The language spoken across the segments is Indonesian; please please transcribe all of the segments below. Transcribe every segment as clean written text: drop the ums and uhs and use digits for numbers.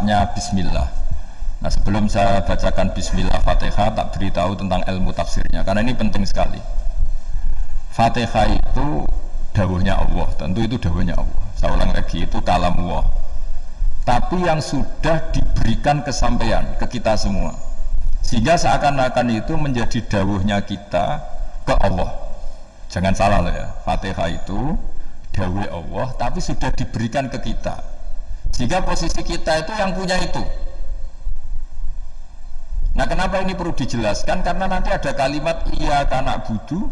syaratnya bismillah. Nah, sebelum saya bacakan bismillah Fatihah, tak beritahu tentang ilmu tafsirnya karena ini penting sekali. Fatihah itu dawuhnya Allah, tentu itu dawuhnya Allah. Saya ulang lagi, itu kalam Allah. Tapi yang sudah diberikan kesampaian ke kita semua. Sehingga seakan-akan itu menjadi dawuhnya kita ke Allah. Jangan salah loh ya, Fatihah itu dawuh Allah, tapi sudah diberikan ke kita. Sehingga posisi kita itu yang punya itu. Nah, kenapa ini perlu dijelaskan? Karena nanti ada kalimat iyyaka na'budu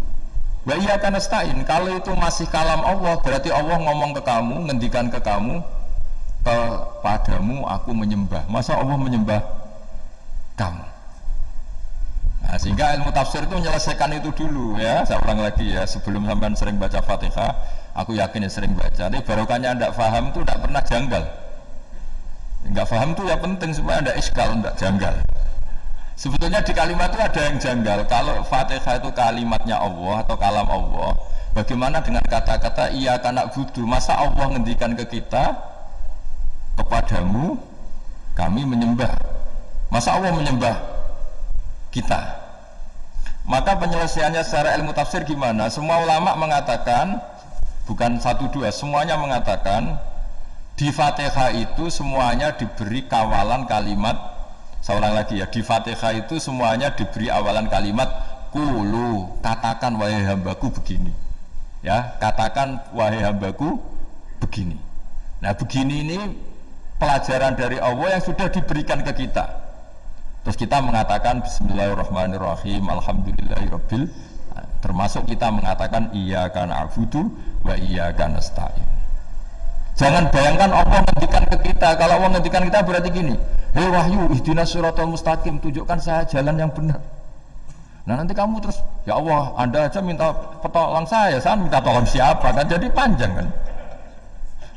wa iyyaka nasta'in. Kalau itu masih kalam Allah, berarti Allah ngomong ke kamu, ngendikan ke kamu, kepadamu aku menyembah. Masa Allah menyembah kamu? Nah, sehingga ilmu tafsir itu menyelesaikan itu dulu ya. Saya ulang lagi ya, sebelum sampean sering baca Fatihah, aku yakin ya sering baca. Tapi barokahnya anda paham itu tidak pernah janggal. Enggak paham itu ya penting supaya anda iskal, tidak janggal. Sebetulnya di kalimat itu ada yang janggal. Kalau Fatihah itu kalimatnya Allah atau kalam Allah, bagaimana dengan kata-kata iyyaka na'budu? Masa Allah ngendikan ke kita, kepadamu kami menyembah? Masa Allah menyembah kita? Maka penyelesaiannya secara ilmu tafsir gimana? Semua ulama mengatakan, bukan satu dua, semuanya mengatakan di Fatihah itu semuanya diberi kawalan kalimat. Saya ulang lagi ya, di Fatihah itu semuanya diberi awalan kalimat qulu, katakan wahai hambaku begini. Ya, katakan wahai hambaku begini. Nah, begini ini pelajaran dari Allah yang sudah diberikan ke kita. Terus kita mengatakan bismillahirrahmanirrahim, alhamdulillahirabbil, termasuk kita mengatakan iyyaka na'budu wa iyyaka nasta'in. Jangan bayangkan Allah ngendikan ke kita. Kalau Allah ngendikan kita berarti gini, hei wahyu ihdinas siratal mustaqim, tunjukkan saya jalan yang benar. Nah, nanti kamu terus, ya Allah, anda aja minta pertolongan saya minta tolong siapa? Kan jadi panjang kan.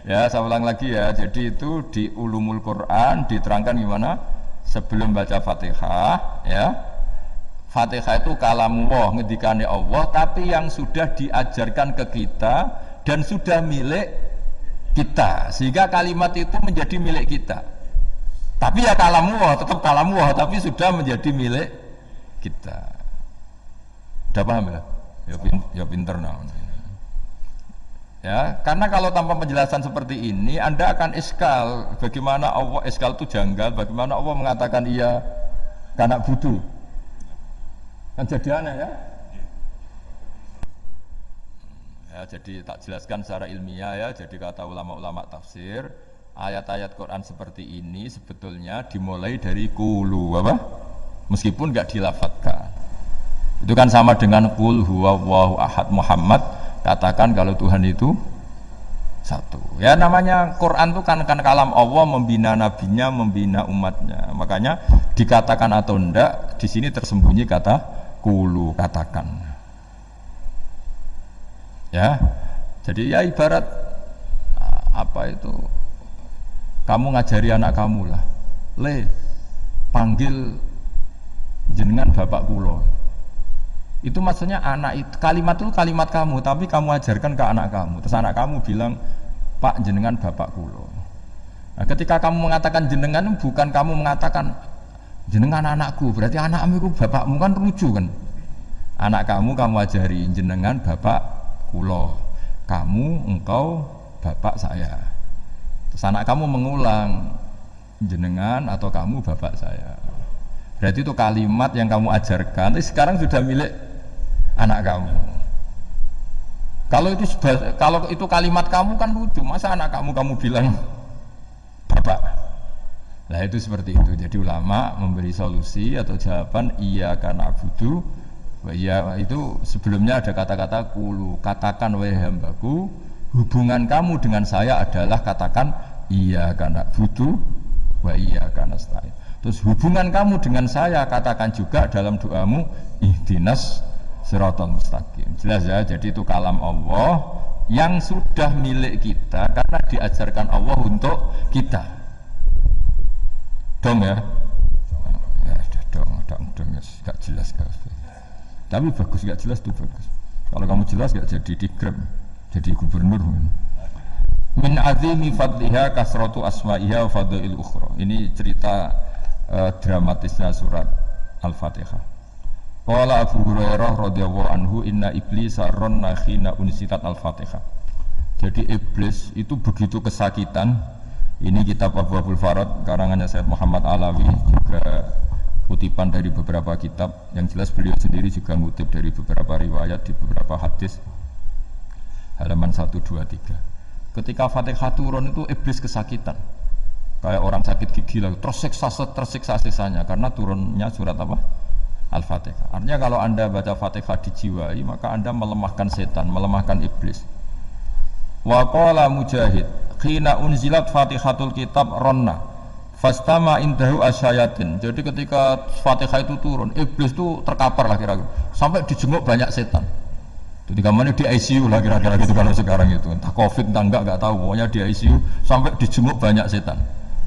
Ya, saya ulang lagi ya. Jadi itu di Ulumul Quran diterangkan gimana sebelum baca Fatihah ya. Fatihah itu kalamullah, ngendikane Allah, tapi yang sudah diajarkan ke kita dan sudah milik kita, sehingga kalimat itu menjadi milik kita. Tapi ya kalamullah, tetap kalamullah, tapi sudah menjadi milik kita. Udah paham ya? Ya pinter nah. Ya, karena kalau tanpa penjelasan seperti ini, Anda akan iskal. Bagaimana Allah, iskal itu janggal. Bagaimana Allah mengatakan iya karena butuh? Kan jadi aneh ya. Ya, jadi tak jelaskan secara ilmiah ya. Jadi kata ulama-ulama tafsir, ayat-ayat Quran seperti ini sebetulnya dimulai dari qulu apa? Meskipun enggak dilafatkan. Itu kan sama dengan qul huwallahu ahad Muhammad, katakan kalau Tuhan itu satu. Ya, namanya Quran itu kan kalam Allah, membina nabinya, membina umatnya. Makanya dikatakan atau enggak, di sini tersembunyi kata qulu, katakan. Ya, jadi ya ibarat apa itu, kamu ngajari anak kamu lah, panggil jenengan bapak kulo. Itu maksudnya anak itu, kalimat itu kalimat kamu, tapi kamu ajarkan ke anak kamu. Terus anak kamu bilang, Pak jenengan bapak kulo. Nah, ketika kamu mengatakan jenengan, bukan kamu mengatakan jenengan anakku, berarti anakmu itu bapakmu, kan lucu kan? Anak kamu ajari jenengan bapak kulo, kamu engkau bapak saya. Terus anak kamu mengulang jenengan atau kamu bapak saya. Berarti itu kalimat yang kamu ajarkan, tapi sekarang sudah milik anak kamu. Kalau itu kalimat kamu kan lucu, masa anak kamu bilang bapak. Nah, itu seperti itu. Jadi ulama memberi solusi atau jawaban iyyaka na'budu. Ya, itu sebelumnya ada kata-kata qulu, katakan wahai hambaku, hubungan kamu dengan saya adalah katakan iyyaka na'budu wa iyyaka nasta'in. Terus hubungan kamu dengan saya katakan juga dalam doamu ihdinas siratal mustaqim. Jelas ya, jadi itu kalam Allah yang sudah milik kita karena diajarkan Allah untuk kita. Dong ya? Ya, dong, gak jelas gak. Tapi bagus, gak jelas itu bagus. Kalau kamu jelas gak jadi dikrem, jadi gubernur. Min azimi fadliha kasratu asma'iha wa fadlil ukhra. Ini cerita dramatisnya surat Al-Fatihah. Qala Abu Hurairah radhiyallahu anhu inna iblisa ranna khina unsitat Al-Fatihah. Jadi iblis itu begitu kesakitan. Ini kitab Abwaabul Farad karangannya Syekh Muhammad Alawi, juga kutipan dari beberapa kitab. Yang jelas beliau sendiri juga ngutip dari beberapa riwayat di beberapa hadis. Halaman 1, 2, 3. Ketika Fatihah turun itu iblis kesakitan, kayak orang sakit gigi lah, tersiksa sisanya karena turunnya surat apa? Al-Fatihah. Artinya kalau anda baca Fatihah dijiwai, maka anda melemahkan setan, melemahkan iblis. Wa qala Mujahid khina unzilat Fatihatul kitab ronna fastama indahu asyayatin. Jadi ketika Fatihah itu turun, iblis itu terkapar lah kira-kira, sampai dijenguk banyak setan. Jadi kamarnya di ICU lah kira-kira gitu kalau sekarang itu, entah COVID entah enggak tahu, pokoknya di ICU sampai dijenguk banyak setan.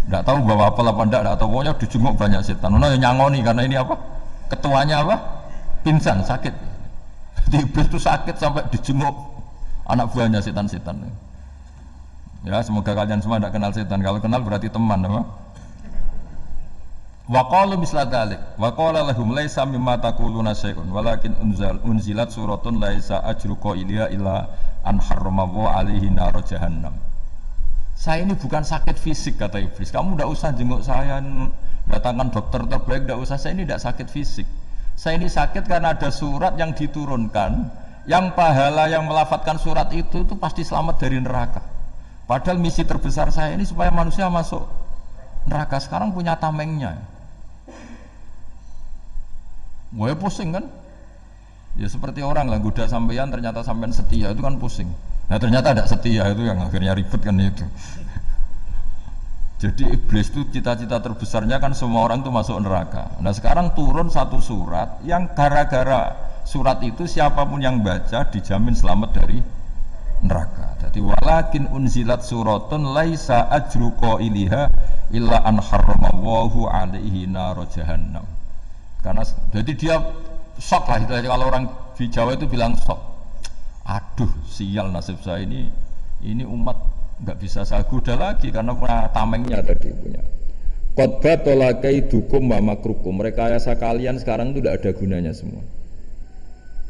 Enggak tahu bawa apa enggak tahu, pokoknya dijenguk banyak setan. Nah nyangoni karena ini apa? Ketuanya apa? Pingsan, sakit. Jadi iblis itu sakit sampai dijenguk anak buahnya setan-setan. Ya semoga kalian semua tidak kenal setan. Kalau kenal berarti teman, apa? Wa qalu misla dzalik wa qala lahum laisa mimma taquluna syai'un walakin unzilat suratun laisa ajru qailiha illa an harrama alaihi nar jahannam. Saya ini bukan sakit fisik kata iblis. Kamu tidak usah jenguk saya, datangkan dokter terbaik, tidak usah. Saya ini tidak sakit fisik. Saya ini sakit karena ada surat yang diturunkan, yang pahala yang melafatkan surat itu pasti selamat dari neraka. Padahal misi terbesar saya ini supaya manusia masuk neraka. Sekarang punya tamengnya. Gue pusing kan? Ya seperti orang lah, goda sampeyan ternyata sampeyan setia, itu kan pusing. Nah ternyata tidak setia, itu yang akhirnya ribet kan itu. Jadi iblis itu cita-cita terbesarnya kan semua orang itu masuk neraka. Nah sekarang turun satu surat yang gara-gara surat itu siapapun yang baca dijamin selamat dari neraka. Jadi walakin unzilat suratun laisa ajru qailiha illa an harramallahu alaihi nar jahannam. Karena jadi dia shock lah itu. Kalau orang di Jawa itu bilang shock. Aduh sial nasib saya ini umat nggak bisa saya goda lagi karena tamengnya tadi punya. Qad tolakaidukum wa makrukum. Rekayasa kalian sekarang itu tidak ada gunanya semua.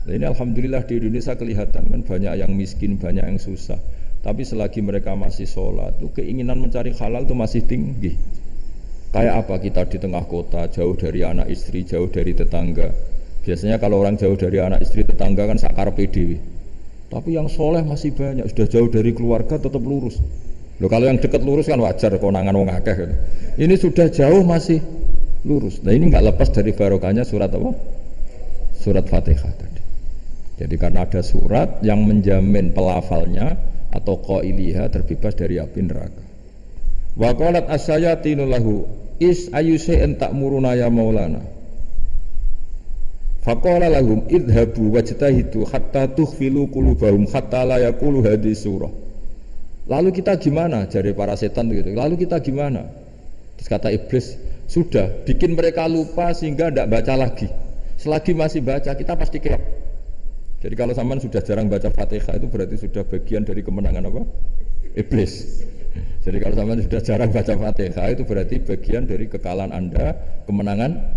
Nah, ini alhamdulillah di Indonesia kelihatan kan banyak yang miskin, banyak yang susah. Tapi selagi mereka masih sholat, itu keinginan mencari halal itu masih tinggi. Kayak apa kita di tengah kota, jauh dari anak istri, jauh dari tetangga. Biasanya kalau orang jauh dari anak istri tetangga kan sakar PDW. Tapi yang soleh masih banyak, sudah jauh dari keluarga tetap lurus. Loh kalau yang dekat lurus kan wajar, konangan wong akeh gitu. Ini sudah jauh masih lurus. Nah ini nggak lepas dari barokahnya surat apa? Surat Fatihah tadi. Jadi karena ada surat yang menjamin pelafalnya atau qailiha terbebas dari api neraka. Wa qalat asyayatinu lahu is ayusai'an ta'muruna ya maulana. Faqala lahum idhabu wajtahidu hatta tukhfilu qulubahum hatta la yaqulu hadhihi surah. Lalu kita gimana? Jari para setan gitu. Lalu kita gimana? Terus kata iblis, sudah bikin mereka lupa sehingga tidak baca lagi. Selagi masih baca kita pasti kelak. Jadi kalau sampean sudah jarang baca Fatihah itu berarti sudah bagian dari kemenangan apa? Iblis. Jadi kalau sampean sudah jarang baca Fatihah itu berarti bagian dari kekalahan Anda, kemenangan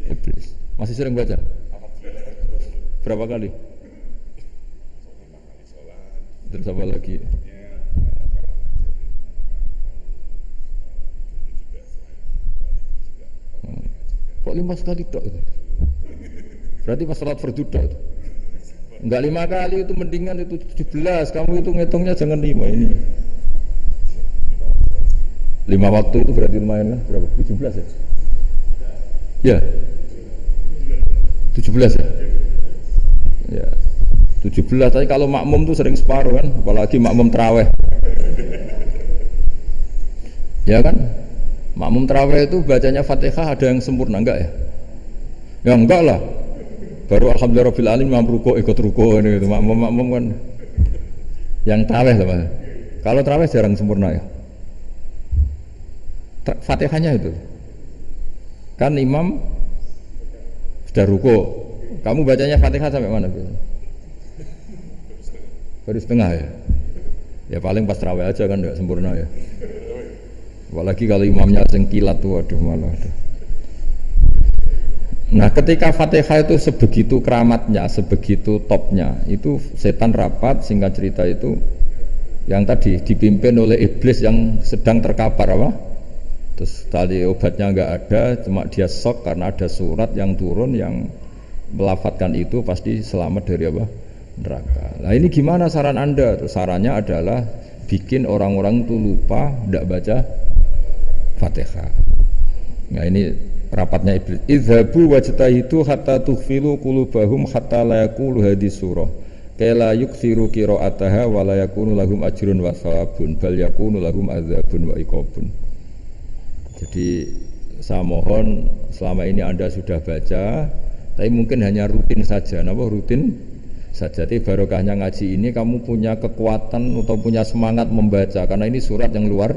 iblis. Masih sering baca? Berapa kali? Terus apa lagi? Kok 5 sekali tok itu? Berarti pas salat fardu tok itu. Enggak 5 kali itu mendingan itu 17. Kamu itu ngitungnya jangan 5 ini. 5 waktu itu berarti lumayan kan? Berapa? 17 ya? Ya. 17 ya? Ya. 17 tapi kalau makmum tuh sering separuh kan, apalagi makmum tarawih. Ya kan? Makmum tarawih itu bacanya Fatihah ada yang sempurna enggak ya? Ya enggak lah. Baru alhamdulillah rabbil alamin mampu ruko ikut ruko ini gitu. Makmum kan yang tarawih lah Mas. Kalau tarawih jarang sempurna ya. Fatihahnya itu. Kan imam sudah ruko. Kamu bacanya Fatihah sampai mana? Baru setengah ya. Ya paling pas tarawih aja kan enggak sempurna ya. Apalagi kalau imamnya sing kilat tuh, waduh malah. Nah, ketika Fatihah itu sebegitu keramatnya, sebegitu topnya, itu setan rapat, singkat cerita itu yang tadi dipimpin oleh iblis yang sedang terkapar apa? Terus tadi obatnya nggak ada, cuma dia shock karena ada surat yang turun yang melafatkan itu pasti selamat dari apa? Neraka. Nah ini gimana saran Anda? Terus sarannya adalah bikin orang-orang itu lupa tidak baca Fatihah. Nah ini rapatnya iblis. Idhabu wajtahidu hatta tughfilu qulubahum hatta la yaqulu hadis surah. Kala yukthiru qira'ataha wa la yakunu lahum ajrun wa thawabun bal yakunu lahum adzabun wa iqabun. Jadi saya mohon selama ini Anda sudah baca, tapi mungkin hanya rutin saja. Napa rutin saja? Tapi barokahnya ngaji ini kamu punya kekuatan atau punya semangat membaca karena ini surat yang luar